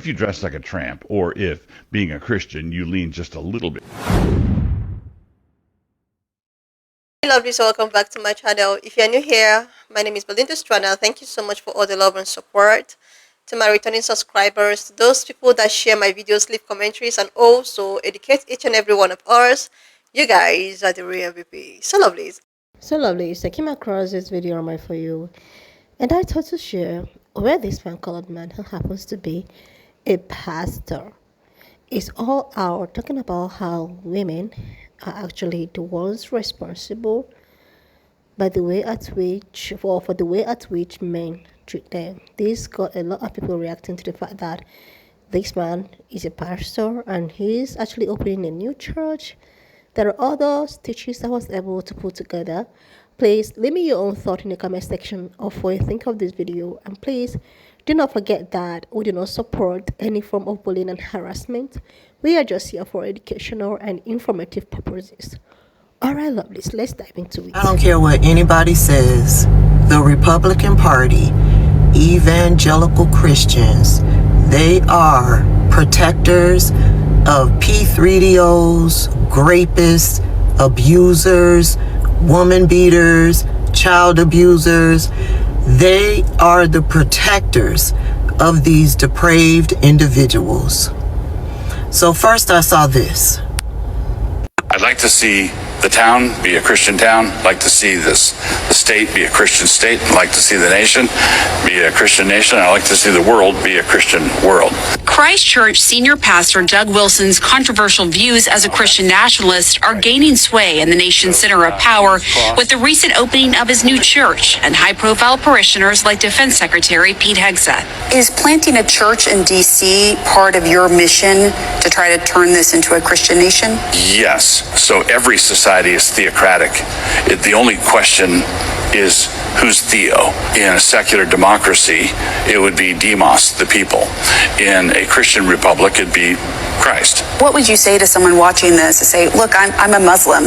if you dress like a tramp, or if, being a Christian, you lean just a little bit. Hey lovelies, welcome back to my channel. If you're new here, my name is Belinda Strana. Thank you so much for all the love and support. To my returning subscribers, to those people that share my videos, leave commentaries, and also educate each and every one of us, you guys are the real MVP. So lovelies, I came across this video on my For You, and I thought to share where this man colored man who happens to be a pastor is all out talking about how women are actually the ones responsible by the way at which, or for the way at which men treat them. This got a lot of people reacting to the fact that this man is a pastor and he's actually opening a new church. There are other stitches I was able to put together. Please leave me your own thought in the comment section of what you think of this video, and please do not forget that we do not support any form of bullying and harassment. We are just here for educational and informative purposes. Alright lovelies, let's dive into it. I don't care what anybody says. The Republican Party, evangelical Christians, they are protectors of P3DOs, rapists, abusers, woman beaters, child abusers. They are the protectors of these depraved individuals. So first I saw this. I'd like to see the town be a Christian town. I'd like to see the state be a Christian state. I'd like to see the nation be a Christian nation. I'd like to see the world be a Christian world. Christchurch senior pastor Doug Wilson's controversial views as a Christian nationalist are gaining sway in the nation's center of power with the recent opening of his new church and high-profile parishioners like Defense Secretary Pete Hegseth. Is planting a church in D.C. part of your mission to try to turn this into a Christian nation? Yes. So every society is theocratic. The only question is who's Theo. In a secular democracy, it would be demos, the people. In a Christian republic, it'd be Christ. What would you say to someone watching this to say, look, I'm a Muslim.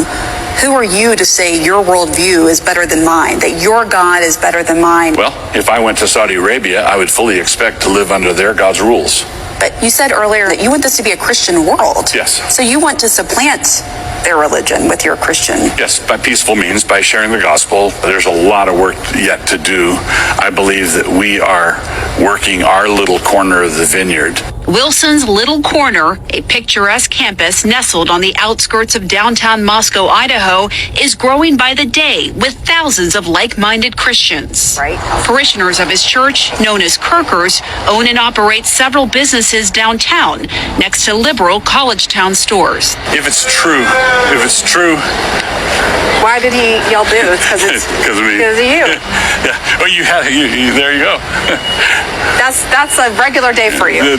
Who are you to say your worldview is better than mine, that your God is better than mine? Well, if I went to Saudi Arabia, I would fully expect to live under their God's rules. But you said earlier that you want this to be a Christian world. Yes. So you want to supplant their religion with your Christian. Yes, by peaceful means, by sharing the gospel. There's a lot of work yet to do. I believe that we are working our little corner of the vineyard. Wilson's Little Corner, a picturesque campus nestled on the outskirts of downtown Moscow, Idaho, is growing by the day with thousands of like-minded Christians. Right. Parishioners of his church, known as Kirkers, own and operate several businesses downtown next to liberal college town stores. If it's true, Why did he yell boo? Because because of me. Because of you. Yeah. Well, there you go. That's a regular day for you.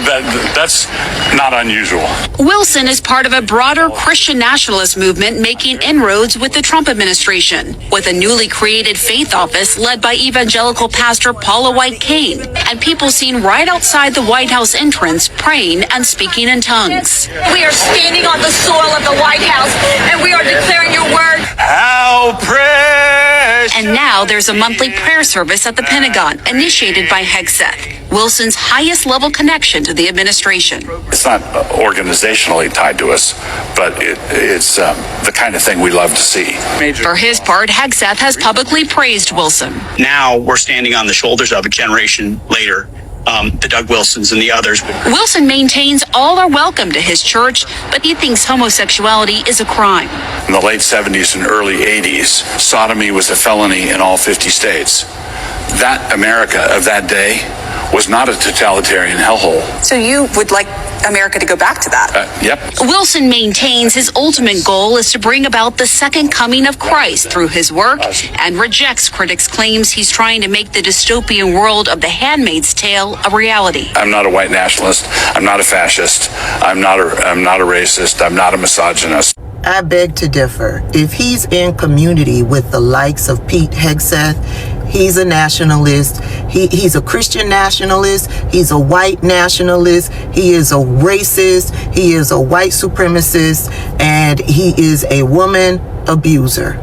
That's not unusual. Wilson is part of a broader Christian nationalist movement making inroads with the Trump administration, with a newly created faith office led by evangelical pastor Paula White Cain, and people seen right outside the White House entrance praying and speaking in tongues. We are standing on the soil of the White House, and we are declaring your word. How precious! And now there's a monthly prayer service at the Pentagon, initiated by Hegseth, Wilson's highest level connection to the administration. It's not organizationally tied to us, but it's the kind of thing we love to see. For his part, Hegseth has publicly praised Wilson. Now we're standing on the shoulders of a generation later, the Doug Wilsons and the others. Wilson maintains all are welcome to his church, but he thinks homosexuality is a crime. In the late 70s and early 80s, sodomy was a felony in all 50 states. That America of that day was not a totalitarian hellhole. So you would like America to go back to that? Yep. Wilson maintains his ultimate goal is to bring about the second coming of Christ through his work, and rejects critics' claims he's trying to make the dystopian world of The Handmaid's Tale a reality. I'm not a white nationalist. I'm not a fascist. I'm not a racist. I'm not a misogynist. I beg to differ. If he's in community with the likes of Pete Hegseth, he's a nationalist. He's a Christian nationalist. He's a white nationalist. He is a racist. He is a white supremacist. And he is a woman abuser.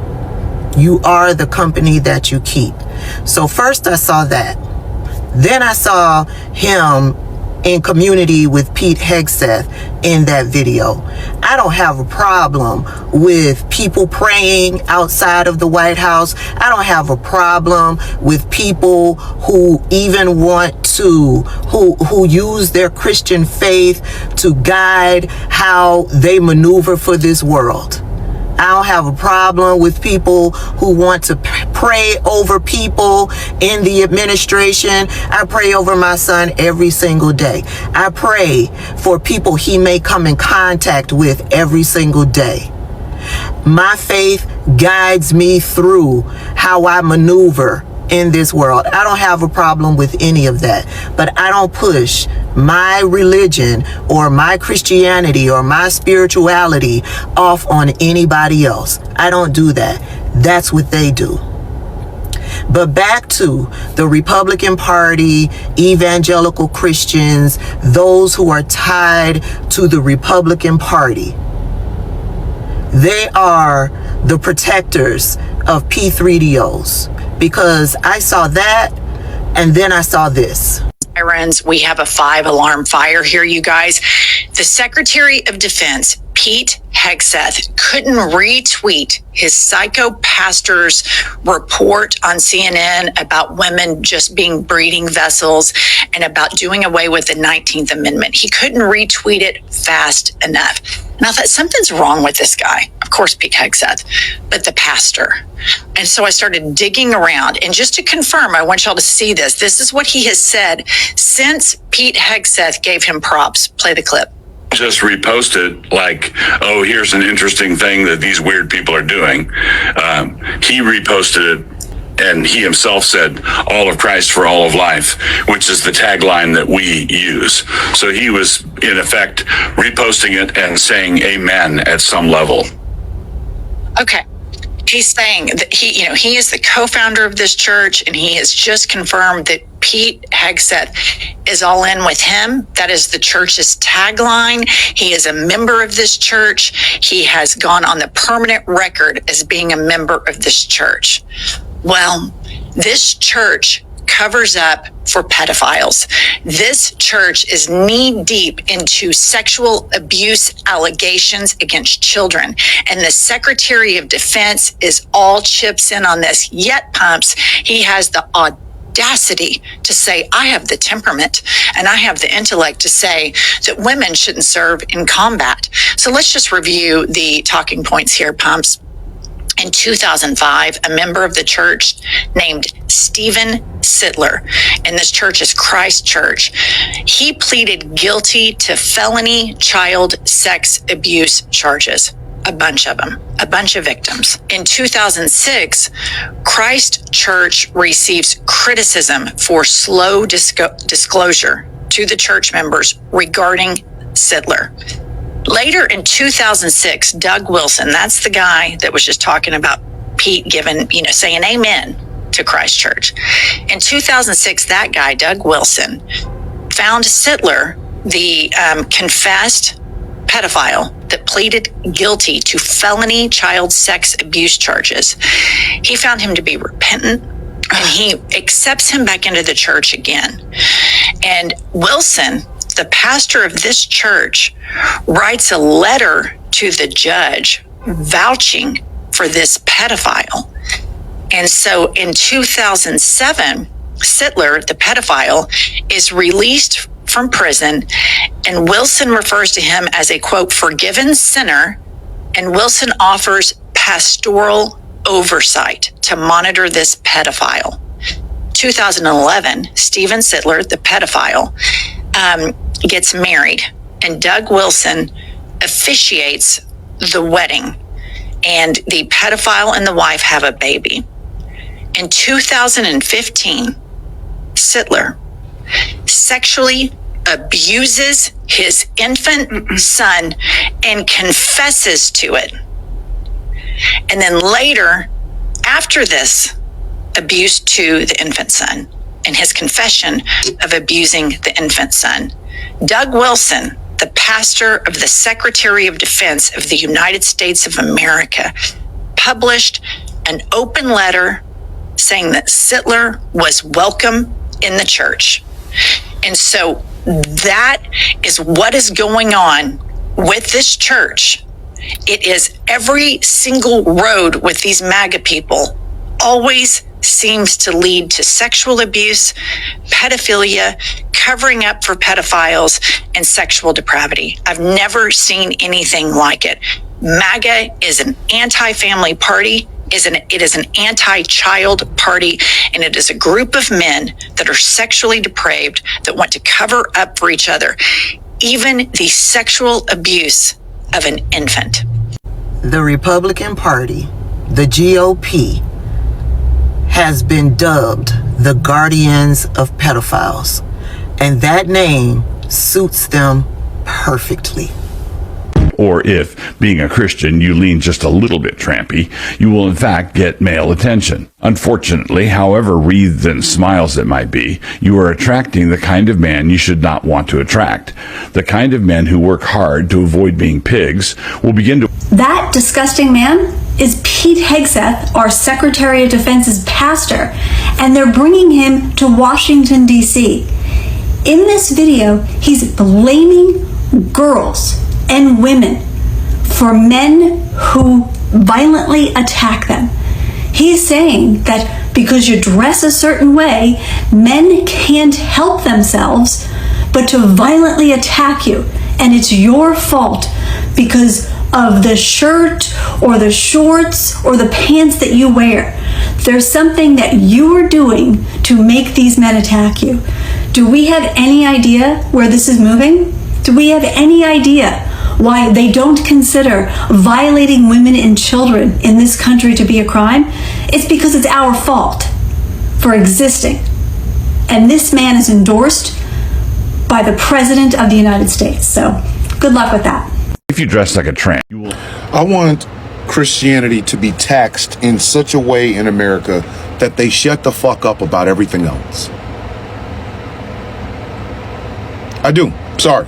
You are the company that you keep. So first I saw that. Then I saw him in community with Pete Hegseth in that video. I don't have a problem with people praying outside of the White House. I don't have a problem with people who even want to, who use their Christian faith to guide how they maneuver for this world. I don't have a problem with people who want to pray over people in the administration. I pray over my son every single day. I pray for people he may come in contact with every single day. My faith guides me through how I maneuver in this world. I don't have a problem with any of that, but I don't push my religion or my Christianity or my spirituality off on anybody else. I don't do that. That's what they do. But back to the Republican Party, evangelical Christians, those who are tied to the Republican Party. They are the protectors of P3DOs, because I saw that and then I saw this. Sirens, we have a 5-alarm fire here, you guys. The Secretary of Defense, Pete Hegseth, couldn't retweet his psycho pastor's report on CNN about women just being breeding vessels and about doing away with the 19th Amendment. He couldn't retweet it fast enough. And I thought, something's wrong with this guy. Of course, Pete Hegseth, but the pastor. And so I started digging around. And just to confirm, I want y'all to see this. This is what he has said since Pete Hegseth gave him props. Play the clip. Just reposted like, oh, here's an interesting thing that these weird people are doing. He reposted it, and he himself said, all of Christ for all of life, which is the tagline that we use. So he was, in effect, reposting it and saying amen at some level. Okay. He's saying that he is the co-founder of this church, and he has just confirmed that Pete Hegseth is all in with him. That is the church's tagline. He is a member of this church. He has gone on the permanent record as being a member of this church. Well, this church covers up for pedophiles. This church is knee deep into sexual abuse allegations against children. And the Secretary of Defense is all chips in on this. Yet, Pumps, he has the audacity to say, I have the temperament and I have the intellect to say that women shouldn't serve in combat. So let's just review the talking points here, Pumps. In 2005, a member of the church named Stephen Sittler, and this church is Christ Church, he pleaded guilty to felony child sex abuse charges. A bunch of them, a bunch of victims. In 2006, Christ Church receives criticism for slow disclosure to the church members regarding Sittler. Later in 2006, Doug Wilson, that's the guy that was just talking about Pete giving, saying amen to Christ Church. In 2006, that guy, Doug Wilson, found Sittler, the confessed pedophile that pleaded guilty to felony child sex abuse charges. He found him to be repentant, and he accepts him back into the church again. And Wilson, the pastor of this church, writes a letter to the judge vouching for this pedophile. And so in 2007, Sittler, the pedophile, is released from prison, and Wilson refers to him as a, quote, forgiven sinner, and Wilson offers pastoral oversight to monitor this pedophile. 2011, Stephen Sittler, the pedophile, gets married, and Doug Wilson officiates the wedding, and the pedophile and the wife have a baby. In 2015, Sittler sexually abuses his infant son and confesses to it. And then later, after this abuse to the infant son and his confession of abusing the infant son, Doug Wilson, the pastor of the Secretary of Defense of the United States of America, published an open letter saying that Sittler was welcome in the church. And so That is what is going on with this church. It is every single road with these MAGA people always seems to lead to sexual abuse, pedophilia, covering up for pedophiles, and sexual depravity. I've never seen anything like it. MAGA is an anti-family party. It is an anti-child party, and it is a group of men that are sexually depraved that want to cover up for each other, even the sexual abuse of an infant. The Republican Party, the GOP, has been dubbed the guardians of pedophiles, and that name suits them perfectly. Or if, being a Christian, you lean just a little bit trampy, you will in fact get male attention. Unfortunately, however wreathed in smiles it might be, you are attracting the kind of man you should not want to attract. The kind of men who work hard to avoid being pigs will begin to... That disgusting man is Pete Hegseth, our Secretary of Defense's pastor, and they're bringing him to Washington, D.C. In this video, he's blaming girls and women for men who violently attack them. He's saying that because you dress a certain way, men can't help themselves but to violently attack you, and it's your fault because of the shirt or the shorts or the pants that you wear. There's something that you are doing to make these men attack you. Do we have any idea where this is moving? Do we have any idea why they don't consider violating women and children in this country to be a crime? It's because it's our fault for existing. And this man is endorsed by the President of the United States. So good luck with that. If you dress like a tramp, you will... I want Christianity to be taxed in such a way in America that they shut the fuck up about everything else. I do. Sorry.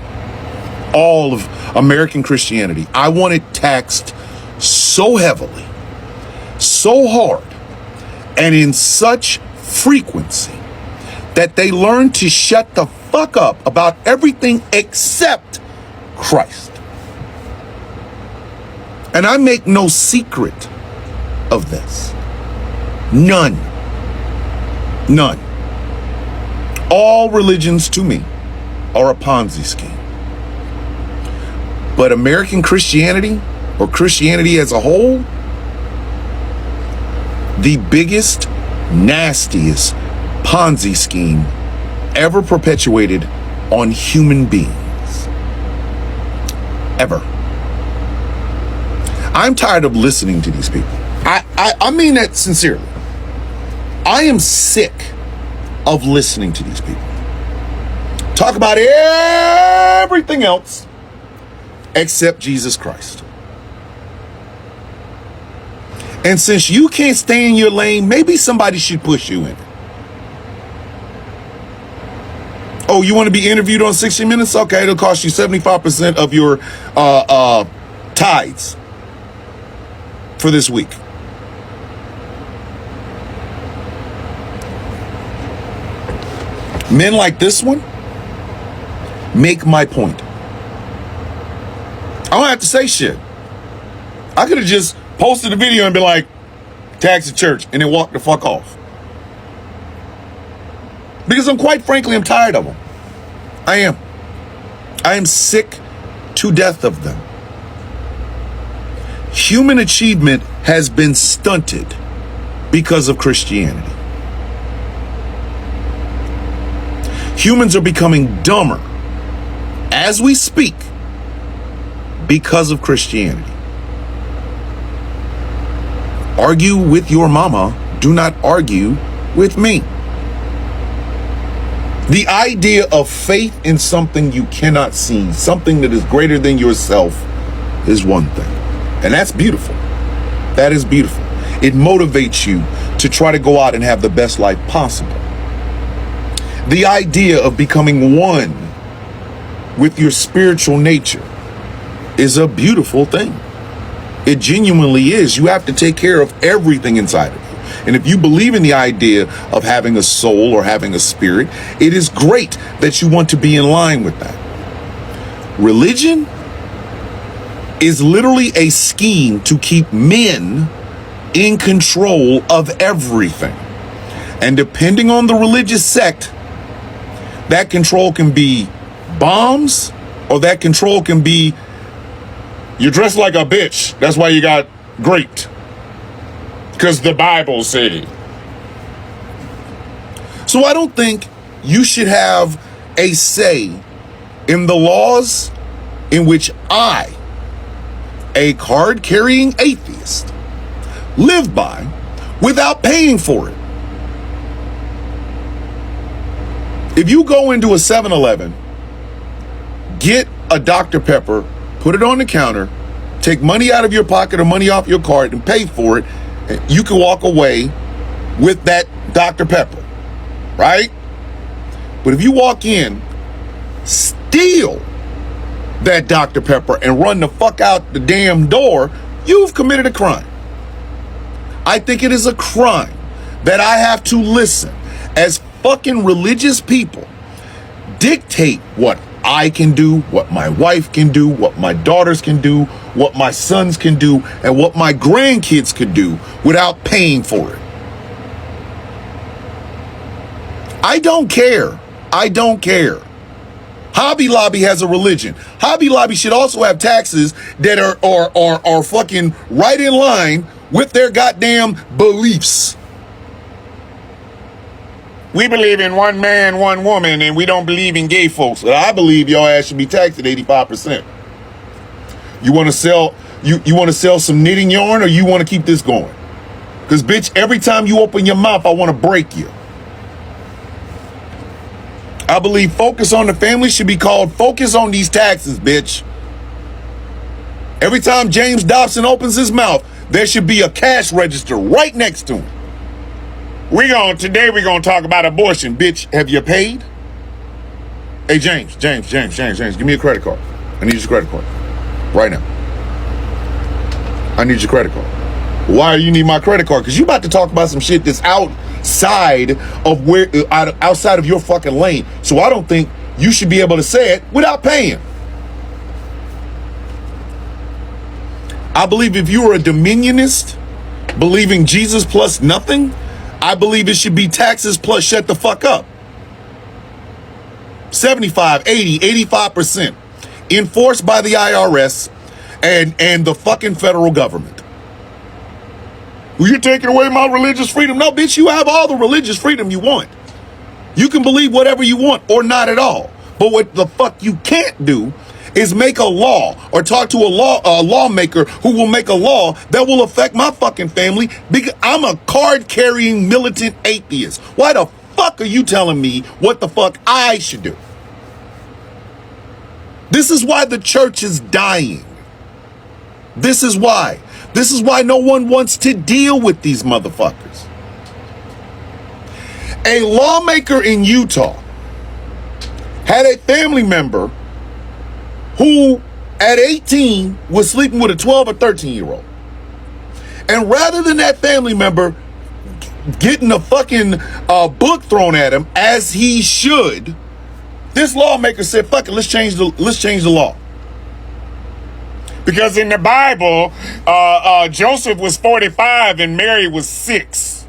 All of American Christianity. I want it taxed so heavily, so hard, and in such frequency that they learn to shut the fuck up about everything except Christ. And I make no secret of this. None. None. All religions to me are a Ponzi scheme. But American Christianity, or Christianity as a whole, the biggest, nastiest Ponzi scheme ever perpetuated on human beings. Ever. I'm tired of listening to these people. I mean that sincerely. I am sick of listening to these people talk about everything else except Jesus Christ. And since you can't stay in your lane, maybe somebody should push you in. Oh, you want to be interviewed on 60 Minutes? Okay, it'll cost you 75% of your tithes for this week. Men like this one make my point. I don't have to say shit. I could have just posted a video and been like, tax the church, and then walk the fuck off. Because I'm quite frankly, I'm tired of them. I am. I am sick to death of them. Human achievement has been stunted because of Christianity. Humans are becoming dumber as we speak because of Christianity. Argue with your mama. Do not argue with me. The idea of faith in something you cannot see, something that is greater than yourself, is one thing. And that's beautiful. That is beautiful. It motivates you to try to go out and have the best life possible. The idea of becoming one with your spiritual nature is a beautiful thing. It genuinely is. You have to take care of everything inside of you. And if you believe in the idea of having a soul or having a spirit, it is great that you want to be in line with that. Religion is literally a scheme to keep men in control of everything. And depending on the religious sect, that control can be bombs, or that control can be, you're dressed like a bitch, that's why you got raped. Because the Bible said it. So I don't think you should have a say in the laws in which I, a card-carrying atheist, live by without paying for it. If you go into a 7-Eleven, get a Dr. Pepper, put it on the counter, take money out of your pocket or money off your card and pay for it, you can walk away with that Dr. Pepper, right? But if you walk in, steal that Dr. Pepper and run the fuck out the damn door, you've committed a crime. I think it is a crime that I have to listen as fucking religious people dictate what I can do, what my wife can do, what my daughters can do, what my sons can do, and what my grandkids could do without paying for it. I don't care. I don't care. Hobby Lobby has a religion. Hobby Lobby should also have taxes that are fucking right in line with their goddamn beliefs. We believe in one man, one woman, and we don't believe in gay folks. I believe your ass should be taxed at 85%. You want to sell you want to sell some knitting yarn, or you want to keep this going? Because bitch, every time you open your mouth, I want to break you. I believe focus on the family should be called focus on these taxes, bitch. Every time James Dobson opens his mouth, there should be a cash register right next to him. Today we're gonna talk about abortion, bitch. Have you paid? Hey, James, give me a credit card. I need your credit card right now. I need your credit card. Why do you need my credit card? Because you about to talk about some shit that's outside of your fucking lane. So I don't think you should be able to say it without paying. I believe if you are a dominionist, believing Jesus plus nothing, I believe it should be taxes plus shut the fuck up. 75, 80, 85% enforced by the IRS and the fucking federal government. Well, you're taking away my religious freedom. No, bitch, you have all the religious freedom you want. You can believe whatever you want or not at all. But what the fuck you can't do is make a law or talk to a lawmaker who will make a law that will affect my fucking family because I'm a card-carrying militant atheist. Why the fuck are you telling me what the fuck I should do? This is why the church is dying. This is why. This is why no one wants to deal with these motherfuckers. A lawmaker in Utah had a family member who at 18 was sleeping with a 12 or 13-year-old. And rather than that family member getting a fucking book thrown at him, as he should, this lawmaker said, fuck it, let's change the law. Because in the Bible, Joseph was 45 and Mary was 6.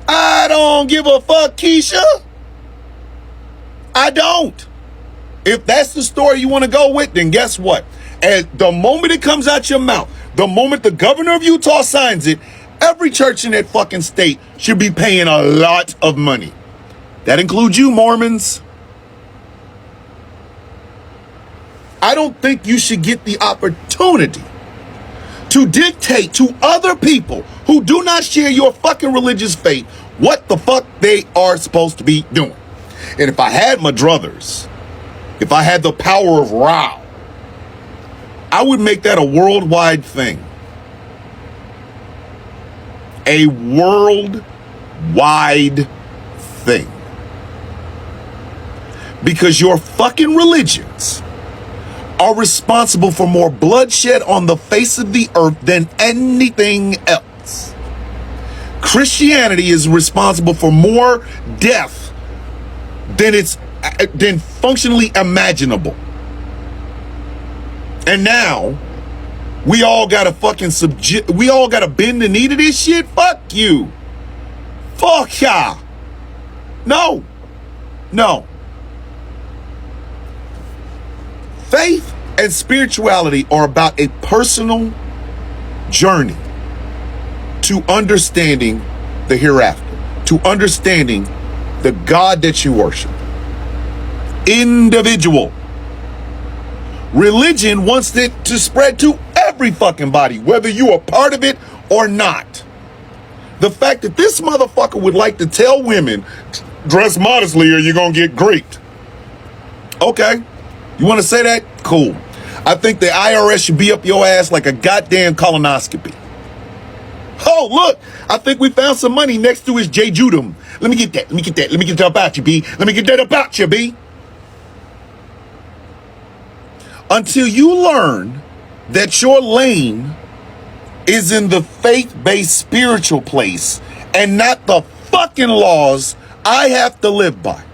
I don't give a fuck, Keisha. I don't. If that's the story you want to go with, then guess what? At the moment it comes out your mouth, the moment the governor of Utah signs it, every church in that fucking state should be paying a lot of money. That includes you, Mormons. I don't think you should get the opportunity to dictate to other people who do not share your fucking religious faith what the fuck they are supposed to be doing. And if I had my druthers, if I had the power of Ra, I would make that a worldwide thing. A worldwide thing. Because your fucking religions are responsible for more bloodshed on the face of the earth than anything else. Christianity is responsible for more death than functionally imaginable. And now we all gotta we all gotta bend the knee to this shit. Fuck you. Fuck ya. No. Faith and spirituality are about a personal journey to understanding the hereafter, to understanding the God that you worship. Individual. Religion wants it to spread to every fucking body, whether you are part of it or not. The fact that this motherfucker would like to tell women, dress modestly or you're gonna get raped. Okay. You want to say that? Cool. I think the IRS should be up your ass like a goddamn colonoscopy. Oh, look, I think we found some money next to his J. Judum. Let me get that. Let me get that about you, B. Let me get that about you, B. Until you learn that your lane is in the faith-based spiritual place and not the fucking laws I have to live by.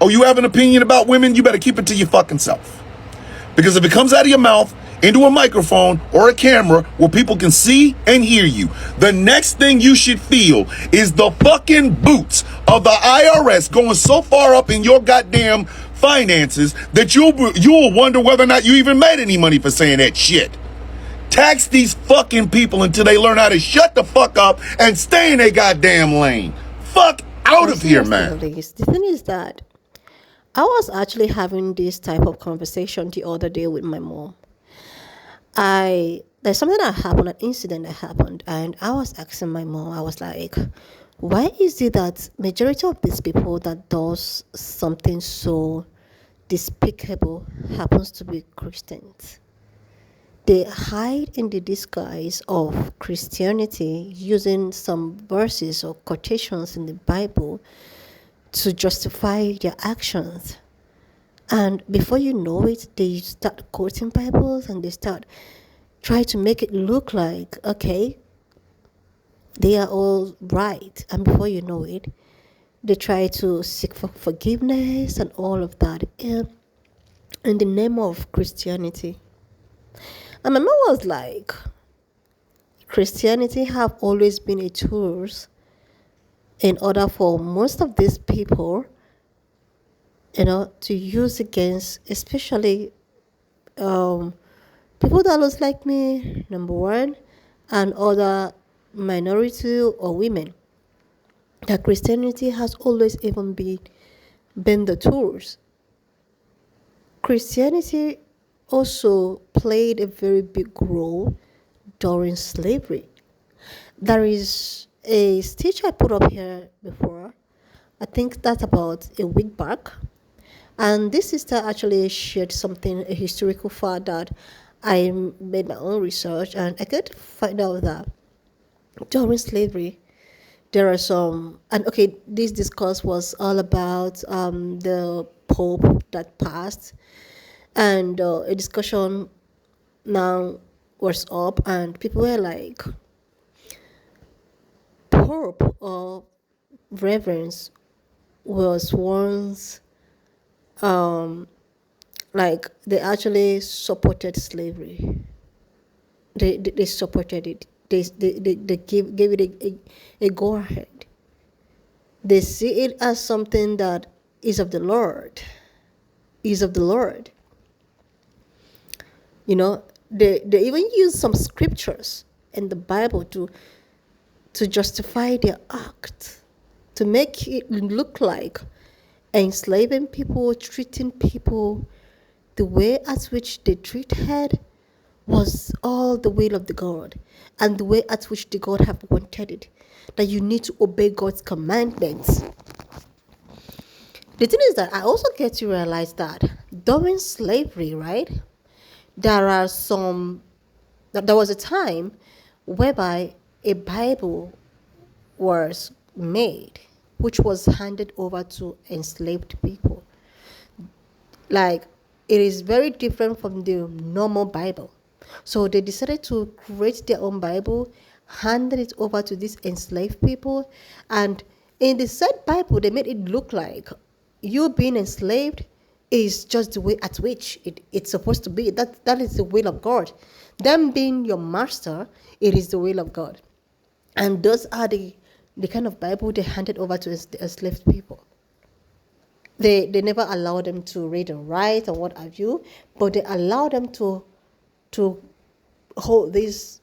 Oh, you have an opinion about women? You better keep it to your fucking self. Because if it comes out of your mouth into a microphone or a camera where people can see and hear you, the next thing you should feel is the fucking boots of the IRS going so far up in your goddamn finances that you'll wonder whether or not you even made any money for saying that shit. Tax these fucking people until they learn how to shut the fuck up and stay in their goddamn lane. Fuck out of here, man. The thing is that I was actually having this type of conversation the other day with my mom. There's something that happened, an incident that happened, and I was asking my mom, I was like, why is it that majority of these people that does something so despicable happens to be Christians? They hide in the disguise of Christianity using some verses or quotations in the Bible to justify their actions. And before you know it, they start quoting Bibles and they start try to make it look like, okay, they are all right. And before you know it, they try to seek for forgiveness and all of that in the name of Christianity. And my mom was like, Christianity have always been a tool in order for most of these people, to use against, especially people that look like me, number one, and other minority or women. That Christianity has always even been the tools. Christianity also played a very big role during slavery. There is a stitch I put up here before. I think that's about a week back. And this sister actually shared something, a historical fact that I made my own research, and I could find out that during slavery, there are some, and okay, this discourse was all about the Pope that passed, and a discussion now was up, and people were like, Pope or Reverence was once like they actually supported slavery. They supported it. They gave it a go ahead. They see it as something that is of the Lord. Is of the Lord. They even use some scriptures in the Bible to justify their act, to make it look like enslaving people, treating people the way at which they treated was all the will of the God, and the way at which the God have wanted it, that you need to obey God's commandments. The thing is that I also get to realize that during slavery, right, there was a time whereby a Bible was made, which was handed over to enslaved people. Like, it is very different from the normal Bible. So they decided to create their own Bible, handed it over to these enslaved people, and in the said Bible, they made it look like you being enslaved is just the way at which it's supposed to be. That is the will of God. Them being your master, it is the will of God. And those are the kind of Bible they handed over to the enslaved people. They never allowed them to read and write or what have you, but they allowed them to hold this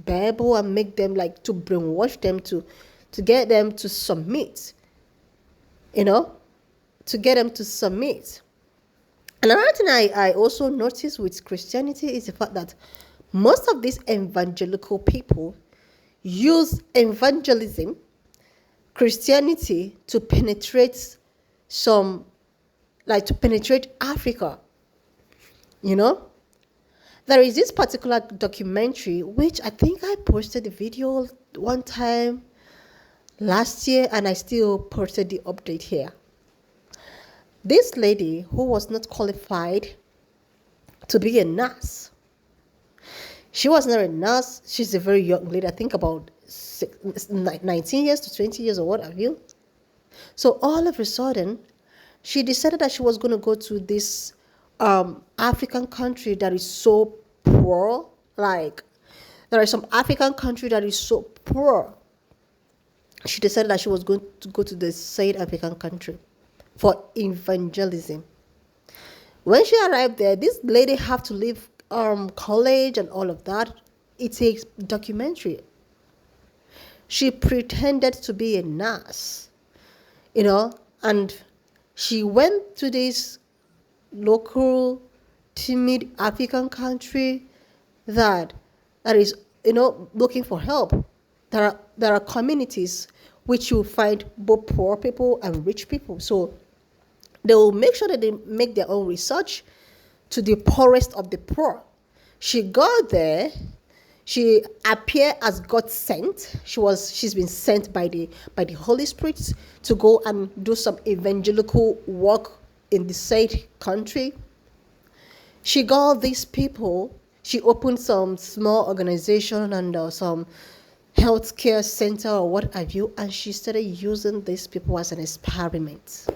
Bible and make them like to brainwash them to get them to submit. To get them to submit. And another thing I also noticed with Christianity is the fact that most of these evangelical people use evangelism, Christianity, to penetrate to penetrate Africa. There is this particular documentary, which I think I posted the video one time last year, and I still posted the update here. This lady who was not qualified to be a nurse. She was not a nurse. She's a very young lady, I think about 19 years to 20 years or what have you. So all of a sudden, she decided that she was going to go to this African country that is so poor. Like, there is some African country that is so poor. She decided that she was going to go to the said African country for evangelism. When she arrived there, this lady had to leave college and all of that. It's a documentary. She pretended to be a nurse, and she went to this local timid African country that is looking for help. There are communities which you find both poor people and rich people. So they will make sure that they make their own research to the poorest of the poor. She got there. She appeared as God sent. She's been sent by the Holy Spirit to go and do some evangelical work in the said country. She got these people. She opened some small organization and some healthcare center or what have you, and she started using these people as an experiment.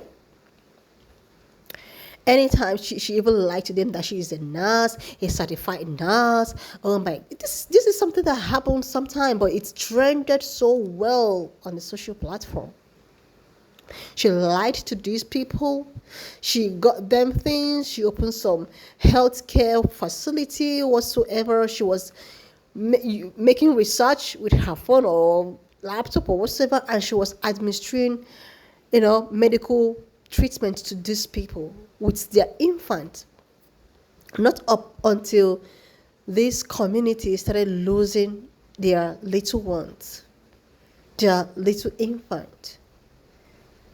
Anytime she even lied to them that she is a nurse, a certified nurse. Oh my, this is something that happens sometimes, but it's trended so well on the social platform. She lied to these people. She got them things. She opened some healthcare facility whatsoever. She was making research with her phone or laptop or whatsoever, and she was administering, medical treatment to these people with their infant. Not up until this community started losing their little ones, their little infant.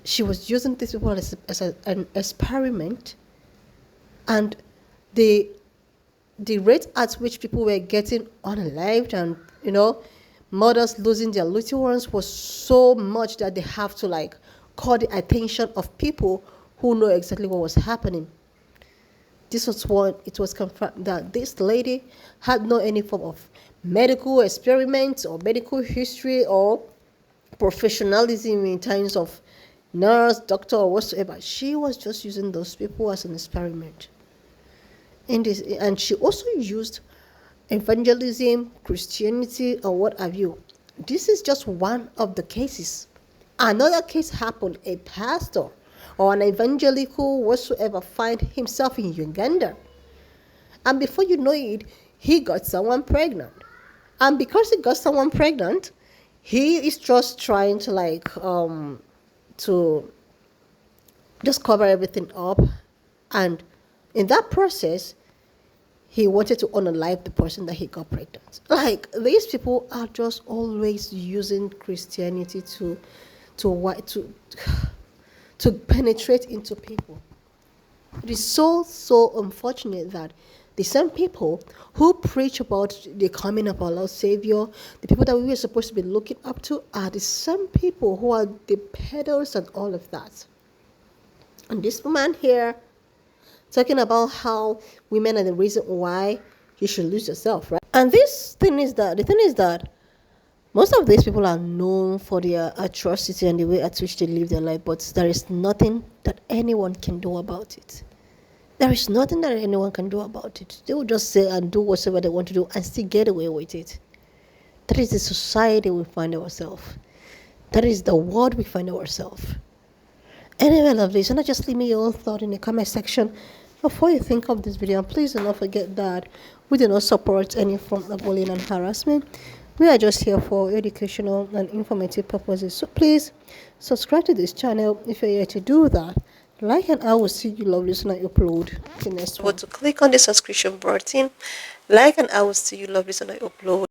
She was using these people as an experiment, and the rate at which people were getting unalived and mothers losing their little ones was so much that they have to call the attention of people who know exactly what was happening. This was what it was confirmed that this lady had no any form of medical experiments or medical history or professionalism in terms of nurse, doctor, or whatsoever. She was just using those people as an experiment. And she also used evangelism, Christianity, or what have you. This is just one of the cases. Another case happened. A pastor or an evangelical whatsoever find himself in Uganda. And before you know it, he got someone pregnant. And because he got someone pregnant, he is just trying to to just cover everything up. And in that process, he wanted to unalive the person that he got pregnant. These people are just always using Christianity to penetrate into people. It is so unfortunate that the same people who preach about the coming of our Lord Savior, the people that we were supposed to be looking up to, are the same people who are the peddlers and all of that. And this woman here talking about how women are the reason why you should lose yourself, right? And the thing is that most of these people are known for their atrocity and the way at which they live their life, but there is nothing that anyone can do about it. There is nothing that anyone can do about it. They will just say and do whatever they want to do and still get away with it. That is the society we find ourselves. That is the world we find ourselves. Anyway, lovelies, and just leave me your own thought in the comment section before you think of this video. And please do not forget that we do not support any form of bullying and harassment. We are just here for educational and informative purposes. So please subscribe to this channel if you're here to do that. Like, and I will see you lovelies when I upload the next one. To click on the subscription button. Like, and I will see you lovelies when I upload.